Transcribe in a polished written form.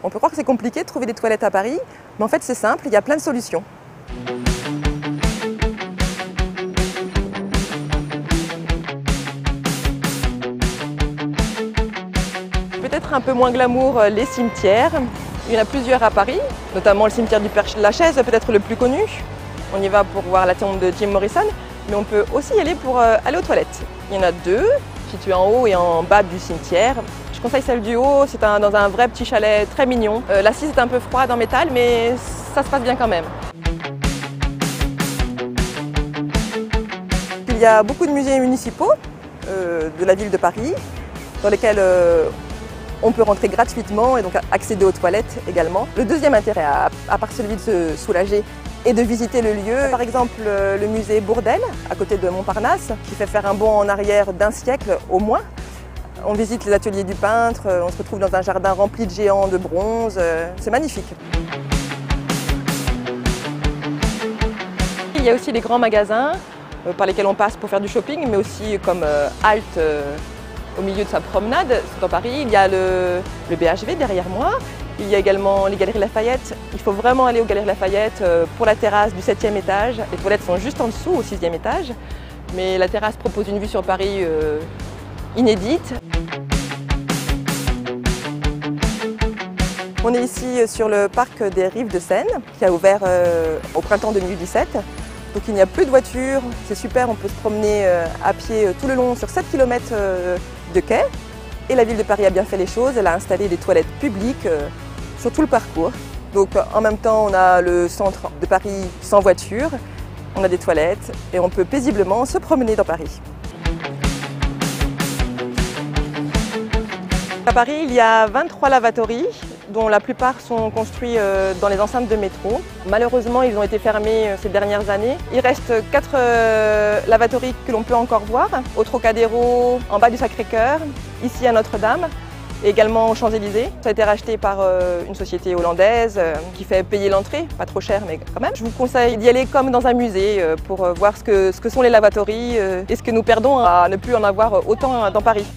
On peut croire que c'est compliqué de trouver des toilettes à Paris, mais en fait c'est simple, il y a plein de solutions. Peut-être un peu moins glamour les cimetières. Il y en a plusieurs à Paris, notamment le cimetière du Père-Lachaise, peut-être le plus connu. On y va pour voir la tombe de Jim Morrison, mais on peut aussi y aller pour aller aux toilettes. Il y en a deux, situées en haut et en bas du cimetière. Je conseille celle du haut, c'est dans un vrai petit chalet très mignon. L'assise est un peu froide en métal, mais ça se passe bien quand même. Il y a beaucoup de musées municipaux de la ville de Paris, dans lesquels on peut rentrer gratuitement et donc accéder aux toilettes également. Le deuxième intérêt, à part celui de se soulager et de visiter le lieu, par exemple le musée Bourdelle, à côté de Montparnasse, qui fait faire un bond en arrière d'1 siècle au moins. On visite les ateliers du peintre, on se retrouve dans un jardin rempli de géants de bronze, c'est magnifique. Il y a aussi les grands magasins par lesquels on passe pour faire du shopping, mais aussi comme halte au milieu de sa promenade. Dans Paris, il y a le BHV derrière moi. Il y a également les Galeries Lafayette. Il faut vraiment aller aux Galeries Lafayette pour la terrasse du 7e étage. Les toilettes sont juste en dessous, au 6e étage. Mais la terrasse propose une vue sur Paris inédite. On est ici sur le parc des Rives de Seine, qui a ouvert au printemps 2017. Donc il n'y a plus de voitures, c'est super, on peut se promener à pied tout le long sur 7 km de quai. Et la ville de Paris a bien fait les choses, elle a installé des toilettes publiques sur tout le parcours. Donc en même temps, on a le centre de Paris sans voiture, on a des toilettes et on peut paisiblement se promener dans Paris. À Paris, il y a 23 lavatories, dont la plupart sont construits dans les enceintes de métro. Malheureusement, ils ont été fermés ces dernières années. Il reste 4 lavatories que l'on peut encore voir, au Trocadéro, en bas du Sacré-Cœur, ici à Notre-Dame, et également aux Champs-Élysées. Ça a été racheté par une société hollandaise qui fait payer l'entrée, pas trop cher mais quand même. Je vous conseille d'y aller comme dans un musée pour voir ce que sont les lavatories et ce que nous perdons à ne plus en avoir autant dans Paris.